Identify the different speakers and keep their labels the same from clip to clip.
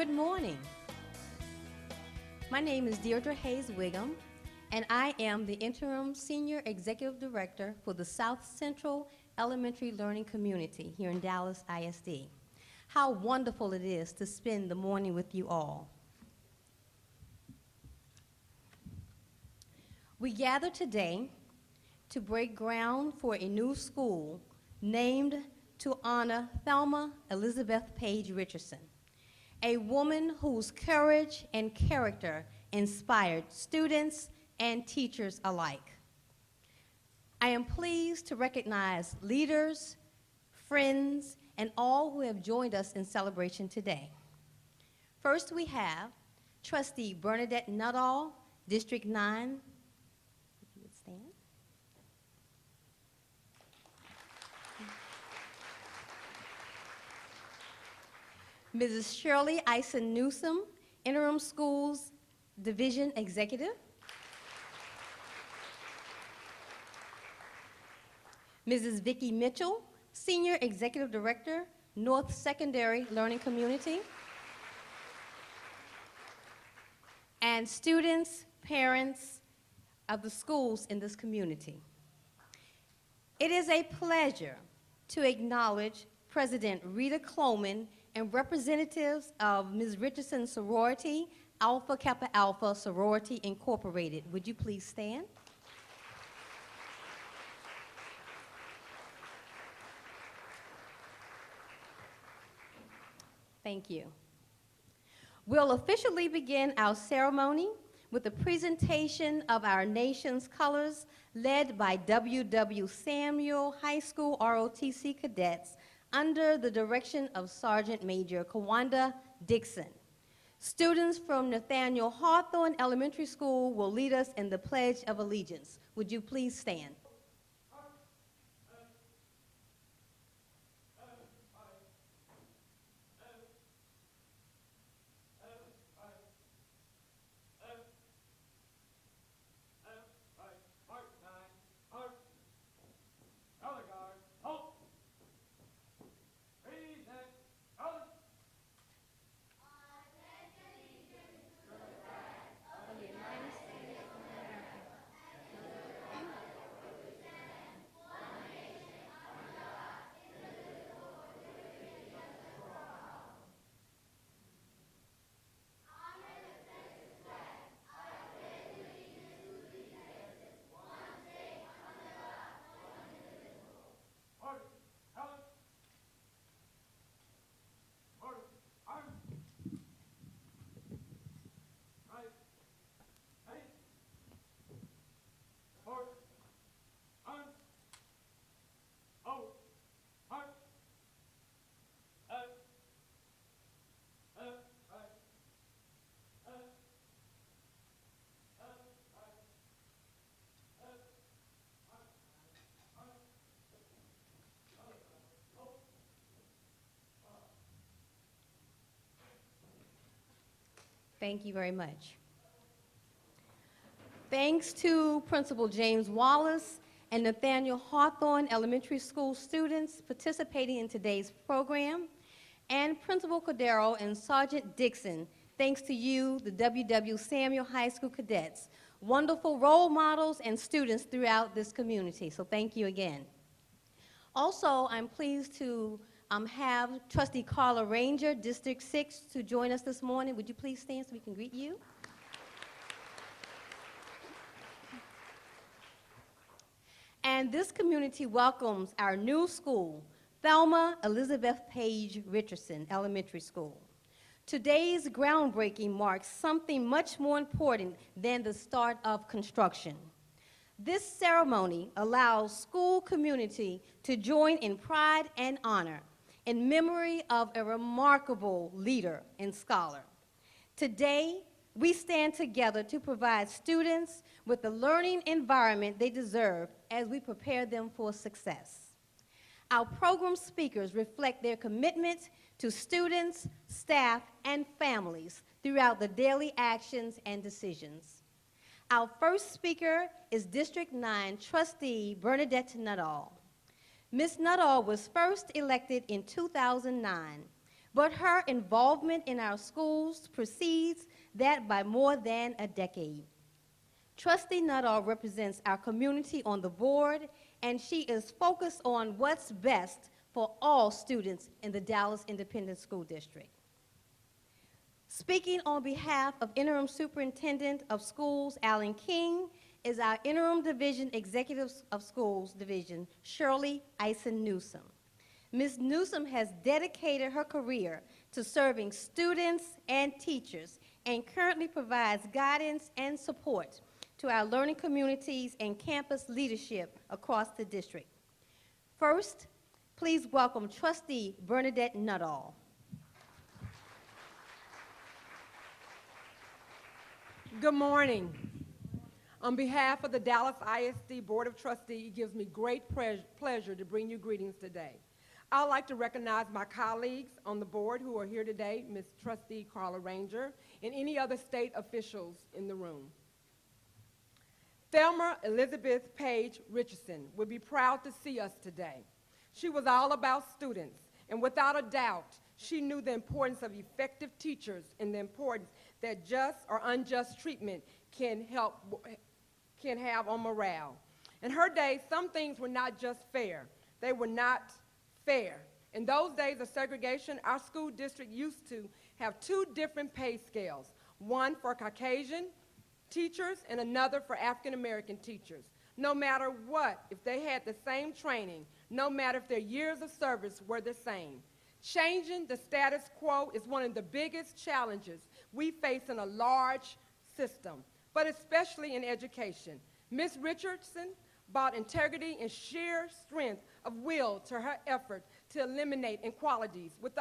Speaker 1: Good morning. My name is Deirdre Hayes Wiggum, and I am the Interim Senior Executive Director for the South Central Elementary Learning Community here in Dallas ISD. How wonderful it is to spend the morning with you all. We gather today to break ground for a new school named to honor Thelma Elizabeth Page Richardson, a woman whose courage and character inspired students and teachers alike. I am pleased to recognize leaders, friends, and all who have joined us in celebration today. First, we have Trustee Bernadette Nutall, District 9. If you would stand. Mrs. Shirley Ison Newsom, Interim Schools Division Executive. Mrs. Vicki Mitchell, Senior Executive Director, North Secondary Learning Community. And students, parents of the schools in this community. It is a pleasure to acknowledge President Rita Cloman and representatives of Ms. Richardson's sorority, Alpha Kappa Alpha Sorority Incorporated. Would you please stand? Thank you. We'll officially begin our ceremony with the presentation of our nation's colors led by W.W. Samuel High School ROTC cadets under the direction of Sergeant Major Kawanda Dixon. Students from Nathaniel Hawthorne Elementary School will lead us in the Pledge of Allegiance. Would you please stand? Thank you very much. Thanks to Principal James Wallace and Nathaniel Hawthorne Elementary School students participating in today's program, and Principal Cordero and Sergeant Dixon, thanks to you, the W.W. Samuel High School cadets, wonderful role models and students throughout this community, so thank you again. Also, I'm pleased to have Trustee Carla Ranger, District 6, to join us this morning. Would you please stand so we can greet you? And this community welcomes our new school, Thelma Elizabeth Page Richardson Elementary School. Today's groundbreaking marks something much more important than the start of construction. This ceremony allows school community to join in pride and honor in memory of a remarkable leader and scholar. Today, we stand together to provide students with the learning environment they deserve as we prepare them for success. Our program speakers reflect their commitment to students, staff, and families throughout the daily actions and decisions. Our first speaker is District 9 Trustee Bernadette Nutall. Ms. Nutall was first elected in 2009, but her involvement in our schools precedes that by more than a decade. Trustee Nutall represents our community on the board, and she is focused on what's best for all students in the Dallas Independent School District. Speaking on behalf of Interim Superintendent of Schools Alan King is our Interim Division Executive of Schools Division, Shirley Eisen Newsom. Ms. Newsom has dedicated her career to serving students and teachers and currently provides guidance and support to our learning communities and campus leadership across the district. First, please welcome Trustee Bernadette Nutall.
Speaker 2: Good morning. On behalf of the Dallas ISD Board of Trustees, it gives me great pleasure to bring you greetings today. I'd like to recognize my colleagues on the board who are here today, Ms. Trustee Carla Ranger, and any other state officials in the room. Thelma Elizabeth Page Richardson would be proud to see us today. She was all about students, and without a doubt, she knew the importance of effective teachers and the importance that just or unjust treatment can have on morale. In her day, some things were not just fair. They were not fair. In those days of segregation, our school district used to have two different pay scales, one for Caucasian teachers and another for African American teachers. No matter what, if they had the same training, no matter if their years of service were the same. Changing the status quo is one of the biggest challenges we face in a large system, but especially in education. Ms. Richardson brought integrity and sheer strength of will to her effort to eliminate inequalities with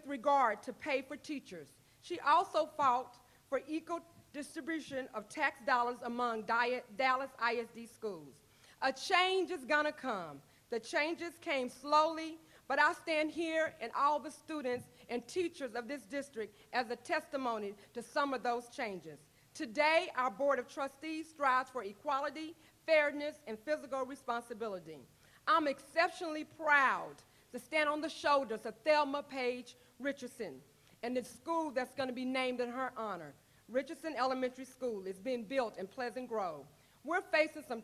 Speaker 2: regard to pay for teachers. She also fought for equal distribution of tax dollars among Dallas ISD schools. A change is gonna come. The changes came slowly, but I stand here and all the students and teachers of this district as a testimony to some of those changes. Today, our Board of Trustees strives for equality, fairness, and physical responsibility. I'm exceptionally proud to stand on the shoulders of Thelma Page Richardson and the school that's going to be named in her honor. Richardson Elementary School is being built in Pleasant Grove. We're facing some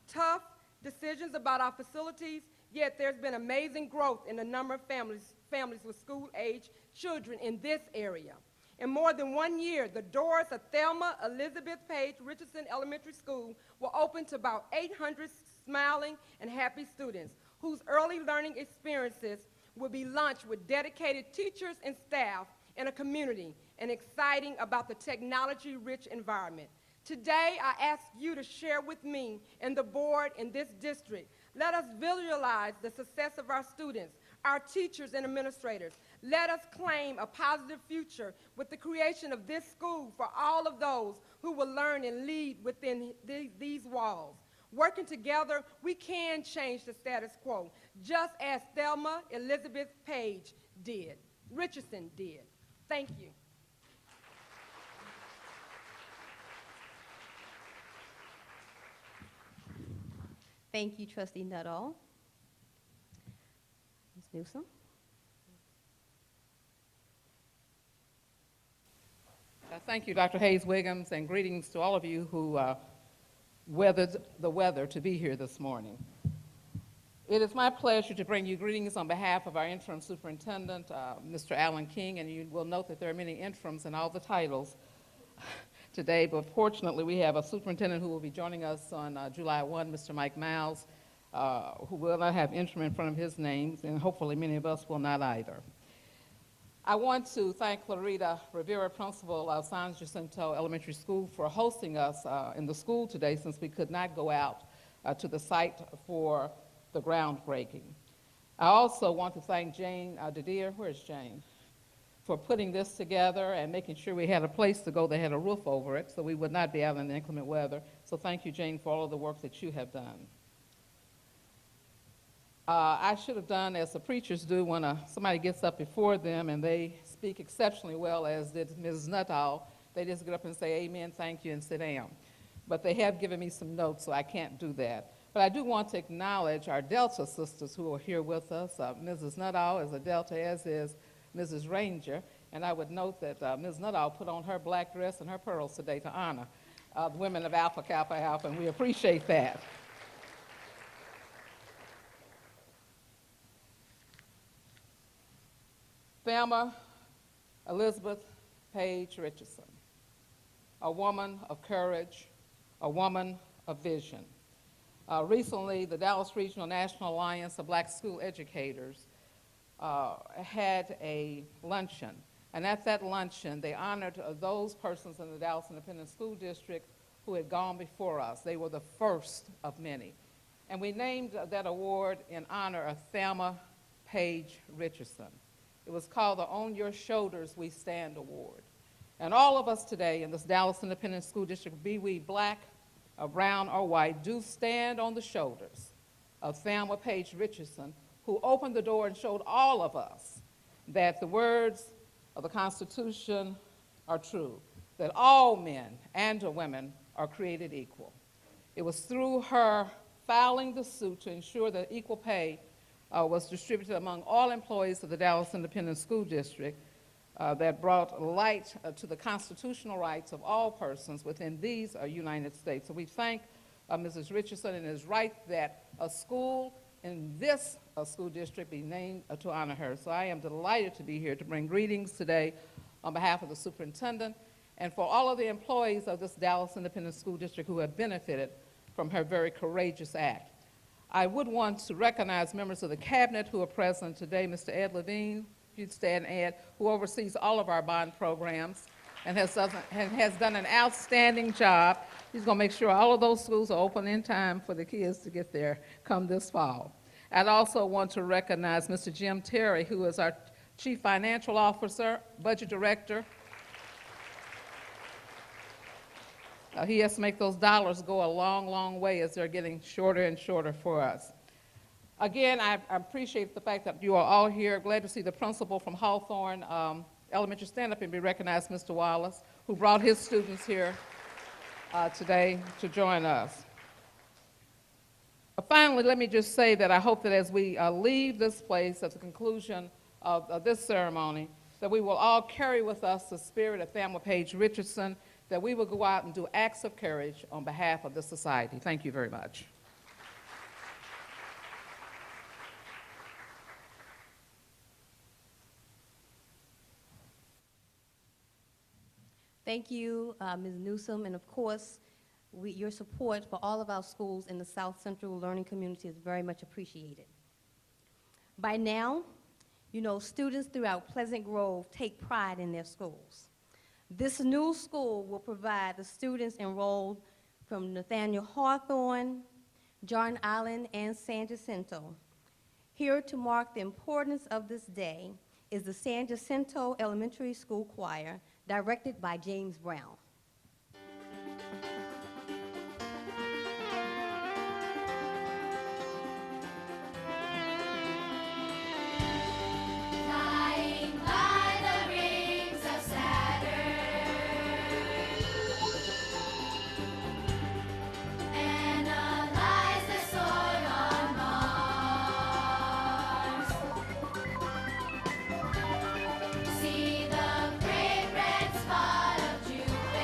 Speaker 2: tough decisions about our facilities, yet there's been amazing growth in the number of families with school-age children in this area. In more than 1 year, the doors of Thelma Elizabeth Page Richardson Elementary School will open to about 800 smiling and happy students whose early learning experiences will be launched with dedicated teachers and staff in a community and exciting about the technology-rich environment. Today, I ask you to share with me and the board in this district. Let us visualize the success of our students, our teachers and administrators. Let us claim a positive future with the creation of this school for all of those who will learn and lead within these walls. Working together, we can change the status quo, just as Thelma Elizabeth Page did, Richardson did. Thank you.
Speaker 1: Thank you, Trustee Nutall. Ms. Newsom.
Speaker 3: Thank you, Dr. Hayes-Wiggins, and greetings to all of you who weathered the weather to be here this morning. It is my pleasure to bring you greetings on behalf of our interim superintendent, Mr. Alan King, and you will note that there are many interims in all the titles today, but fortunately we have a superintendent who will be joining us on July 1, Mr. Mike Miles, who will not have interim in front of his name, and hopefully many of us will not either. I want to thank Clarita Rivera, principal of San Jacinto Elementary School, for hosting us in the school today since we could not go out to the site for the groundbreaking. I also want to thank Jane Didier, where's Jane, for putting this together and making sure we had a place to go that had a roof over it so we would not be out in the inclement weather. So thank you, Jane, for all of the work that you have done. I should have done as the preachers do when somebody gets up before them and they speak exceptionally well, as did Mrs. Nutall. They just get up and say amen, thank you, and sit down. But they have given me some notes, so I can't do that. But I do want to acknowledge our Delta sisters who are here with us. Mrs. Nutall is a Delta, as is Mrs. Ranger. And I would note that Ms. Nutall put on her black dress and her pearls today to honor the women of Alpha Kappa Alpha, and we appreciate that. Thelma Elizabeth Page Richardson, a woman of courage, a woman of vision. Recently, the Dallas Regional National Alliance of Black School Educators had a luncheon. And at that luncheon, they honored those persons in the Dallas Independent School District who had gone before us. They were the first of many. And we named that award in honor of Thelma Page Richardson. It was called the On Your Shoulders We Stand Award. And all of us today in this Dallas Independent School District, be we black, or brown, or white, do stand on the shoulders of Thelma Page Richardson, who opened the door and showed all of us that the words of the Constitution are true, that all men and women are created equal. It was through her filing the suit to ensure that equal pay was distributed among all employees of the Dallas Independent School District that brought light to the constitutional rights of all persons within these United States. So we thank Mrs. Richardson, and it is right that a school in this school district be named to honor her. So I am delighted to be here to bring greetings today on behalf of the superintendent and for all of the employees of this Dallas Independent School District who have benefited from her very courageous act. I would want to recognize members of the cabinet who are present today. Mr. Ed Levine, if you'd stand, Ed, who oversees all of our bond programs and has done an outstanding job. He's going to make sure all of those schools are open in time for the kids to get there come this fall. I'd also want to recognize Mr. Jim Terry, who is our Chief Financial Officer, Budget Director. He has to make those dollars go a long, long way as they're getting shorter and shorter for us. Again, I appreciate the fact that you are all here. Glad to see the principal from Hawthorne Elementary stand up and be recognized, Mr. Wallace, who brought his students here today to join us. Finally, let me just say that I hope that as we leave this place at the conclusion of this ceremony, that we will all carry with us the spirit of Thelma Page Richardson, that we will go out and do acts of courage on behalf of the society. Thank you very much.
Speaker 1: Thank you, Ms. Newsom, and of course, your support for all of our schools in the South Central learning community is very much appreciated. By now, you know, students throughout Pleasant Grove take pride in their schools. This new school will provide the students enrolled from Nathaniel Hawthorne, John Island, and San Jacinto. Here to mark the importance of this day is the San Jacinto Elementary School Choir, directed by James Brown.
Speaker 4: See the great red spot of Jupiter.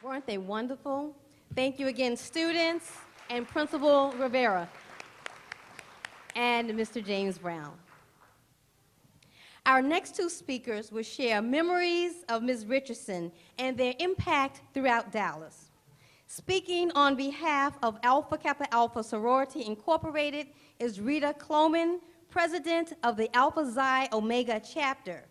Speaker 1: Weren't they wonderful? Thank you again, students and Principal Rivera and Mr. James Brown. Our next two speakers will share memories of Ms. Richardson and their impact throughout Dallas. Speaking on behalf of Alpha Kappa Alpha Sorority Incorporated is Rita Cloman, President of the Alpha Xi Omega Chapter.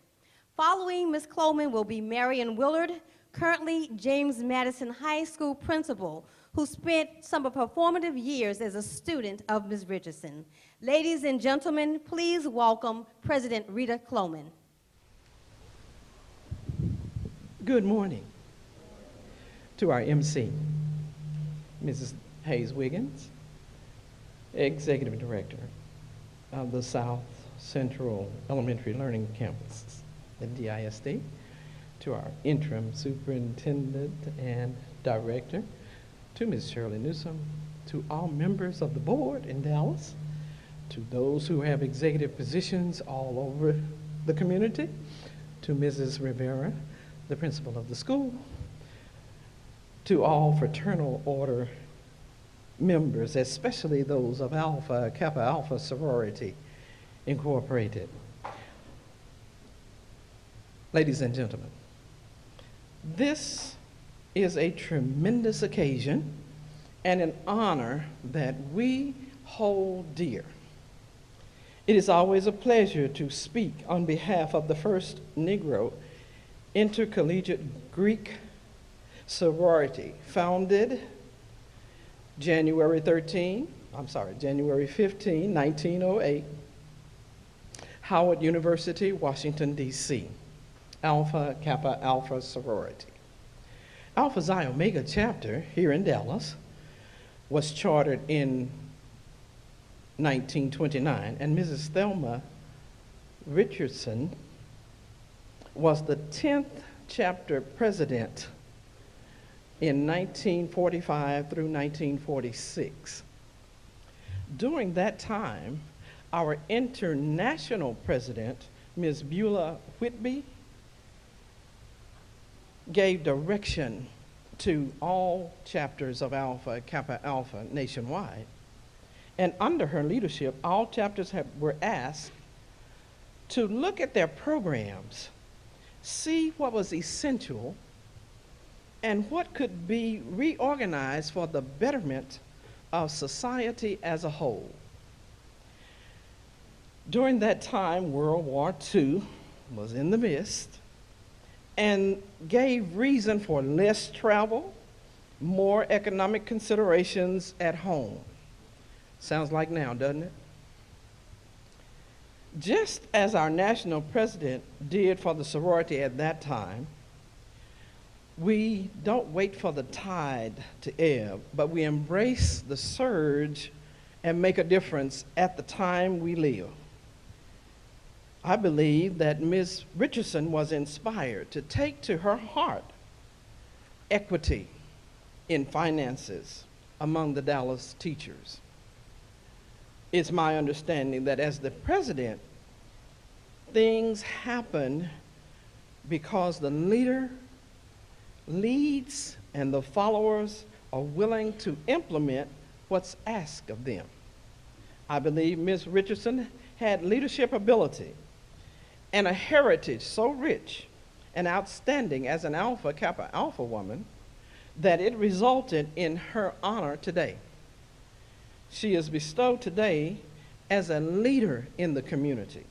Speaker 1: Following Ms. Cloman will be Marion Willard, currently James Madison High School principal, who spent some of her formative years as a student of Ms. Richardson. Ladies and gentlemen, please welcome President Rita Cloman.
Speaker 4: Good morning to our MC, Mrs. Hayes Wiggins, Executive Director of the South Central Elementary Learning Campus at the ISD, to our interim superintendent and director, to Ms. Shirley Newsom, to all members of the board in Dallas, to those who have executive positions all over the community, to Mrs. Rivera, the principal of the school, to all fraternal order members, especially those of Alpha Kappa Alpha Sorority Incorporated. Ladies and gentlemen, this is a tremendous occasion and an honor that we hold dear. It is always a pleasure to speak on behalf of the first Negro Intercollegiate Greek sorority, founded January 15, 1908, Howard University, Washington, D.C., Alpha Kappa Alpha sorority. Alpha Xi Omega chapter here in Dallas was chartered in 1929, and Mrs. Thelma Richardson was the 10th chapter president in 1945 through 1946. During that time, our international president, Ms. Beulah Whitby, gave direction to all chapters of Alpha Kappa Alpha nationwide. And under her leadership, all chapters were asked to look at their programs, see what was essential, and what could be reorganized for the betterment of society as a whole. During that time, World War II was in the midst and gave reason for less travel, more economic considerations at home. Sounds like now, doesn't it? Just as our national president did for the sorority at that time, we don't wait for the tide to ebb, but we embrace the surge and make a difference at the time we live. I believe that Ms. Richardson was inspired to take to her heart equity in finances among the Dallas teachers. It's my understanding that as the president, things happen because the leader leads and the followers are willing to implement what's asked of them. I believe Ms. Richardson had leadership ability and a heritage so rich and outstanding as an Alpha Kappa Alpha woman that it resulted in her honor today. She is bestowed today as a leader in the community,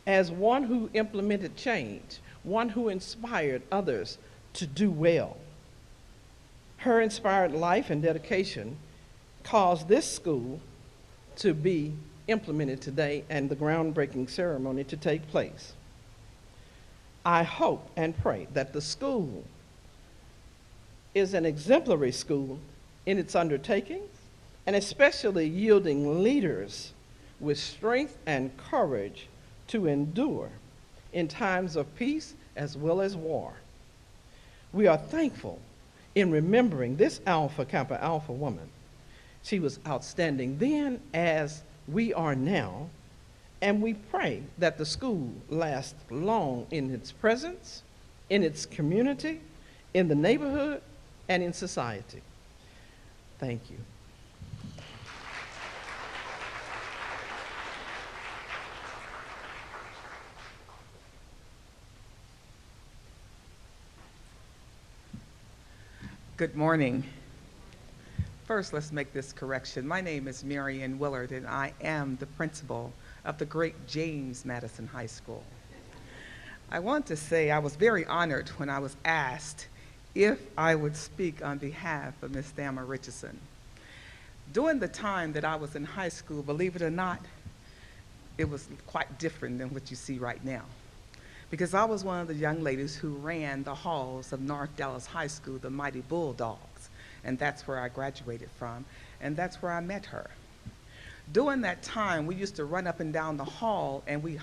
Speaker 4: as one who implemented change, one who inspired others to do well. Her inspired life and dedication caused this school to be implemented today and the groundbreaking ceremony to take place. I hope and pray that the school is an exemplary school in its undertakings, and especially yielding leaders with strength and courage to endure in times of peace as well as war. We are thankful in remembering this Alpha Kappa Alpha woman. She was outstanding then as we are now, and we pray that the school lasts long in its presence, in its community, in the neighborhood, and in society. Thank you.
Speaker 5: Good morning. First, let's make this correction. My name is Marion Willard, and I am the principal of the great James Madison High School. I want to say I was very honored when I was asked if I would speak on behalf of Ms. Thelma Richardson. During the time that I was in high school, believe it or not, it was quite different than what you see right now. Because I was one of the young ladies who ran the halls of North Dallas High School, the Mighty Bulldogs, and that's where I graduated from, and that's where I met her. During that time, we used to run up and down the hall, and we,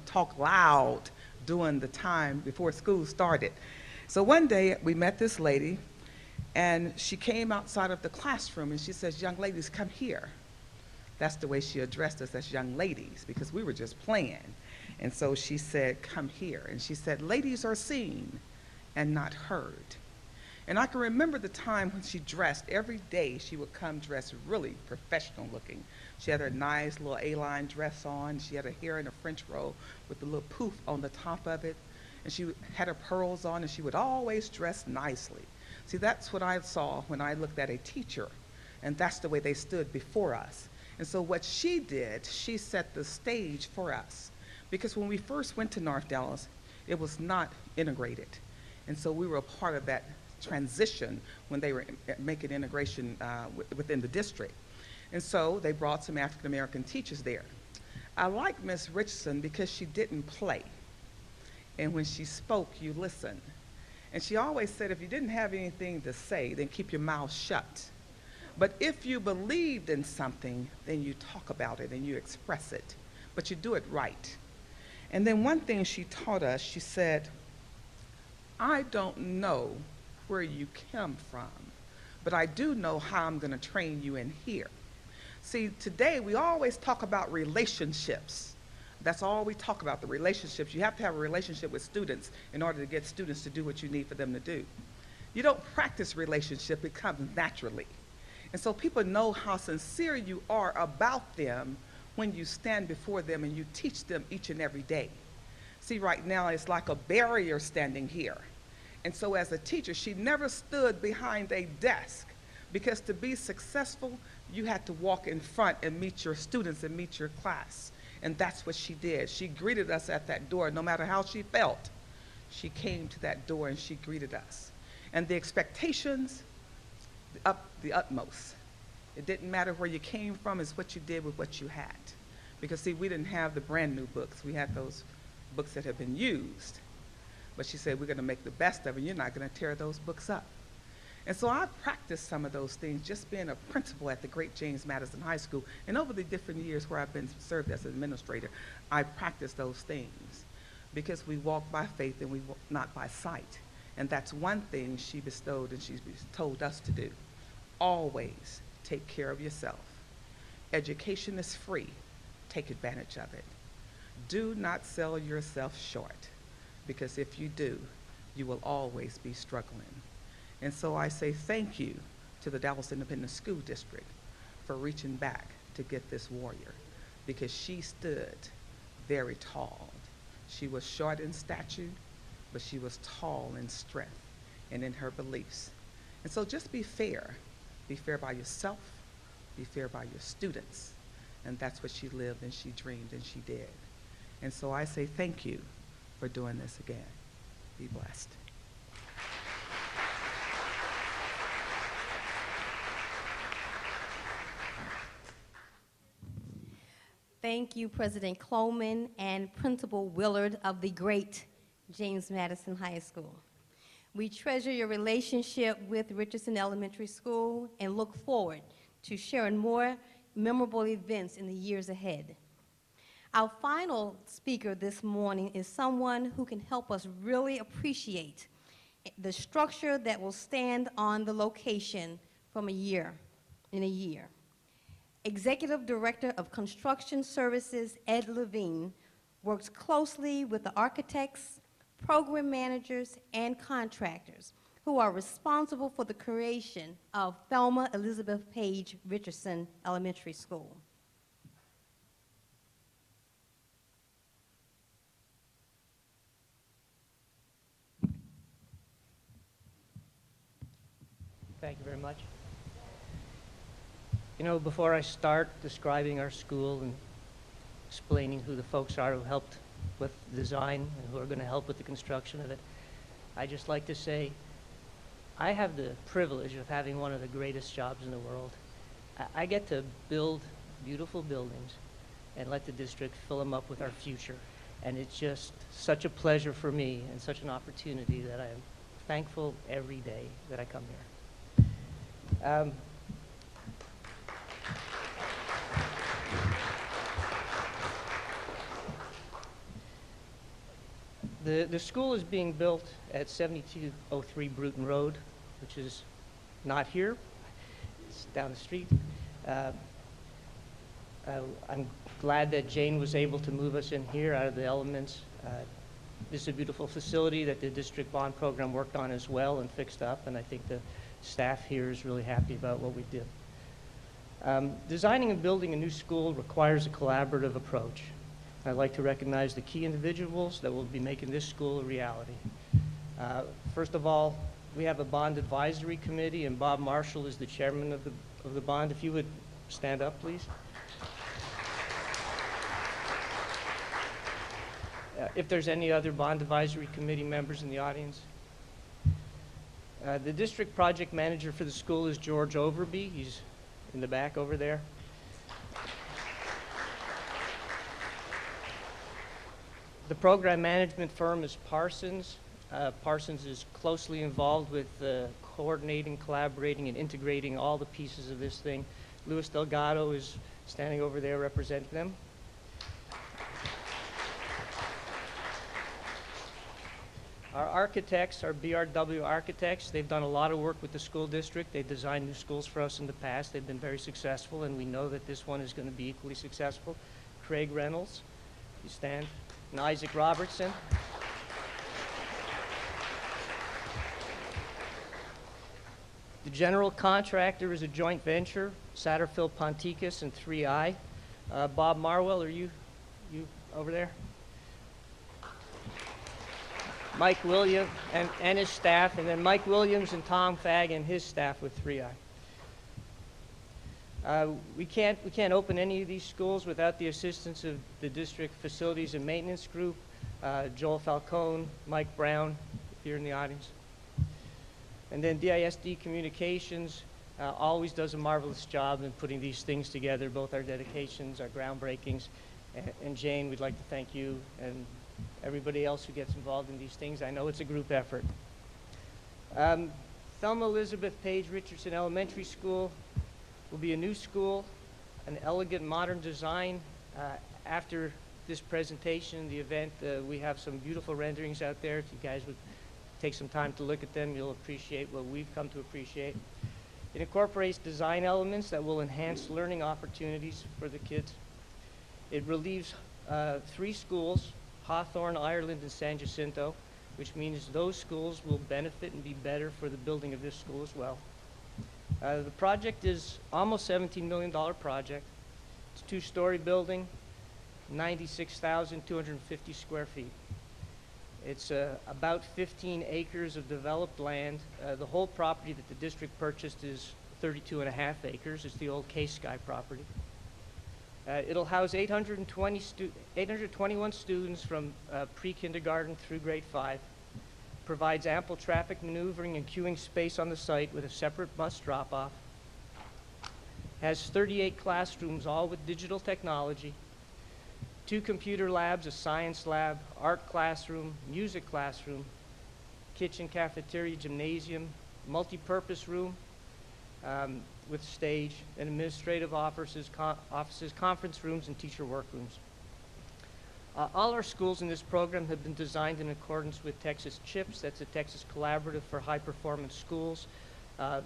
Speaker 5: talk loud during the time before school started. So one day, we met this lady, and she came outside of the classroom, and she says, "Young ladies, come here." That's the way she addressed us, as young ladies, because we were just playing. And so she said, "Come here." And she said, "Ladies are seen and not heard." And I can remember the time when she dressed. Every day she would come dressed really professional looking. She had her nice little A-line dress on. She had her hair in a French roll with a little poof on the top of it. And she had her pearls on, and she would always dress nicely. See, that's what I saw when I looked at a teacher. And that's the way they stood before us. And so what she did, she set the stage for us. Because when we first went to North Dallas, it was not integrated. And so we were a part of that transition when they were making integration within the district. And so they brought some African American teachers there. I like Ms. Richardson because she didn't play. And when she spoke, you listened. And she always said, if you didn't have anything to say, then keep your mouth shut. But if you believed in something, then you talk about it and you express it, but you do it right. And then one thing she taught us, she said, "I don't know where you come from, but I do know how I'm going to train you in here." See, today we always talk about relationships. That's all we talk about, the relationships. You have to have a relationship with students in order to get students to do what you need for them to do. You don't practice relationship, it comes naturally. And so people know how sincere you are about them when you stand before them and you teach them each and every day. See, right now it's like a barrier standing here. And so as a teacher, she never stood behind a desk, because to be successful, you had to walk in front and meet your students and meet your class. And that's what she did. She greeted us at that door. No matter how she felt, she came to that door and she greeted us. And the expectations, the utmost. It didn't matter where you came from, it's what you did with what you had. Because see, we didn't have the brand new books. We had those books that had been used. But she said, we're going to make the best of it. You're not going to tear those books up. And so I practiced some of those things just being a principal at the great James Madison High School. And over the different years where I've been served as an administrator, I practiced those things. Because we walk by faith and we walk not by sight. And that's one thing she bestowed and she told us to do. Always take care of yourself. Education is free. Take advantage of it. Do not sell yourself short, because if you do, you will always be struggling. And so I say thank you to the Dallas Independent School District for reaching back to get this warrior, because she stood very tall. She was short in stature, but she was tall in strength and in her beliefs. And so just be fair. Be fair by yourself, be fair by your students. And that's what she lived and she dreamed and she did. And so I say thank you for doing this again. Be blessed.
Speaker 1: Thank you, President Coleman and Principal Willard of the great James Madison High School. We treasure your relationship with Richardson Elementary School and look forward to sharing more memorable events in the years ahead. Our final speaker this morning is someone who can help us really appreciate the structure that will stand on the location in a year. Executive Director of Construction Services, Ed Levine, works closely with the architects, program managers, and contractors who are responsible for the creation of Thelma Elizabeth Page Richardson Elementary School.
Speaker 6: Thank you very much. You know, before I start describing our school and explaining who the folks are who helped with the design and who are going to help with the construction of it, I'd just like to say I have the privilege of having one of the greatest jobs in the world. I get to build beautiful buildings and let the district fill them up with our future. And it's just such a pleasure for me and such an opportunity that I am thankful every day that I come here. The school is being built at 7203 Bruton Road, which is not here. It's down the street. I'm glad that Jane was able to move us in here out of the elements. This is a beautiful facility that the district bond program worked on as well and fixed up, and I think the staff here is really happy about what we did. Designing and building a new school requires a collaborative approach. I'd like to recognize the key individuals that will be making this school a reality. First of all, we have a bond advisory committee, and Bob Marshall is the chairman of the bond. If you would stand up, please. If there's any other bond advisory committee members in the audience. The district project manager for the school is George Overby. He's in the back over there. The program management firm is Parsons. Parsons is closely involved with coordinating, collaborating, and integrating all the pieces of this thing. Luis Delgado is standing over there representing them. Our architects are BRW architects. They've done a lot of work with the school district. They've designed new schools for us in the past. They've been very successful, and we know that this one is going to be equally successful. Craig Reynolds, you stand, and Isaac Robertson. The general contractor is a joint venture, Satterfield Ponticus and 3I. Bob Marwell, are you over there? Mike Williams and his staff, and then Mike Williams and Tom Fagg and his staff with 3I. We can't open any of these schools without the assistance of the district facilities and maintenance group, Joel Falcone, Mike Brown, if you're in the audience. And then DISD Communications always does a marvelous job in putting these things together, both our dedications, our groundbreakings. And Jane, we'd like to thank you and everybody else who gets involved in these things. I know it's a group effort. Thelma Elizabeth Page Richardson Elementary School will be a new school, an elegant modern design. After this presentation, the event, we have some beautiful renderings out there. If you guys would take some time to look at them, you'll appreciate what we've come to appreciate. It incorporates design elements that will enhance learning opportunities for the kids. It relieves 3 schools, Hawthorne, Ireland, and San Jacinto, which means those schools will benefit and be better for the building of this school as well. The project is almost $17 million project. It's a 2-story building, 96,250 square feet. It's about 15 acres of developed land. The whole property that the district purchased is 32.5 acres. It's the old K-Sky property. It'll house 821 students from pre-kindergarten through grade 5. Provides ample traffic maneuvering and queuing space on the site with a separate bus drop-off. Has 38 classrooms, all with digital technology. 2 computer labs, a science lab, art classroom, music classroom, kitchen, cafeteria, gymnasium, multi-purpose room with stage, and administrative offices, conference rooms, and teacher workrooms. All our schools in this program have been designed in accordance with Texas CHIPS. That's a Texas Collaborative for High Performance Schools.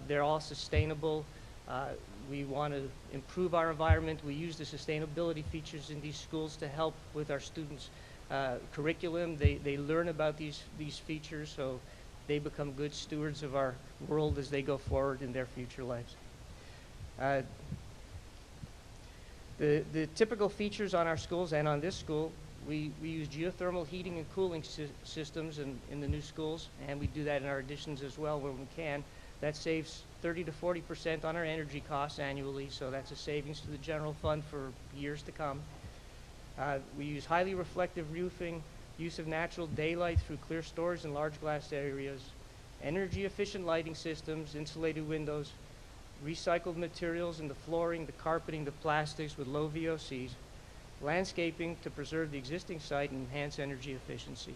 Speaker 6: They're all sustainable. We want to improve our environment. We use the sustainability features in these schools to help with our students' curriculum. They learn about these features, so they become good stewards of our world as they go forward in their future lives. The typical features on our schools and on this school, we use geothermal heating and cooling systems in the new schools, and we do that in our additions as well where we can. That saves 30 to 40% on our energy costs annually, so that's a savings to the general fund for years to come. We use highly reflective roofing, use of natural daylight through clear stores and large glass areas, energy efficient lighting systems, insulated windows, recycled materials in the flooring, the carpeting, the plastics with low VOCs, landscaping to preserve the existing site and enhance energy efficiency.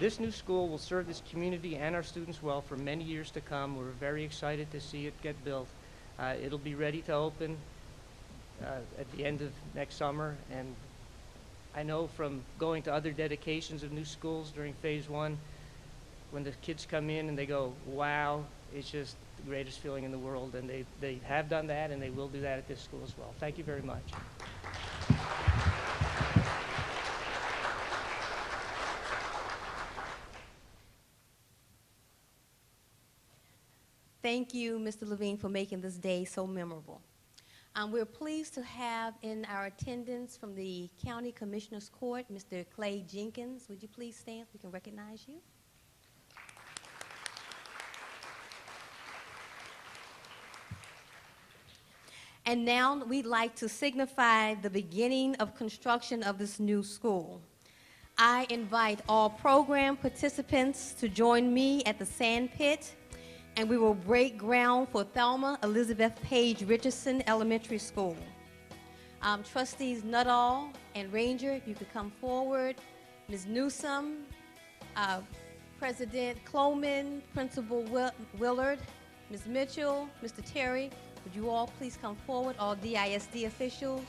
Speaker 6: This new school will serve this community and our students well for many years to come. We're very excited to see it get built. It'll be ready to open at the end of next summer, and I know from going to other dedications of new schools during phase 1, when the kids come in and they go, wow, it's just the greatest feeling in the world, and they have done that and they will do that at this school as well. Thank you very much.
Speaker 1: Thank you, Mr. Levine, for making this day so memorable. We're pleased to have in our attendance from the County Commissioner's Court, Mr. Clay Jenkins. Would you please stand so we can recognize you? And now we'd like to signify the beginning of construction of this new school. I invite all program participants to join me at the sand pit, and we will break ground for Thelma Elizabeth Page Richardson Elementary School. Trustees Nutall and Ranger, if you could come forward. Ms. Newsom, President Cloman, Principal Willard, Ms. Mitchell, Mr. Terry, would you all please come forward, all DISD officials?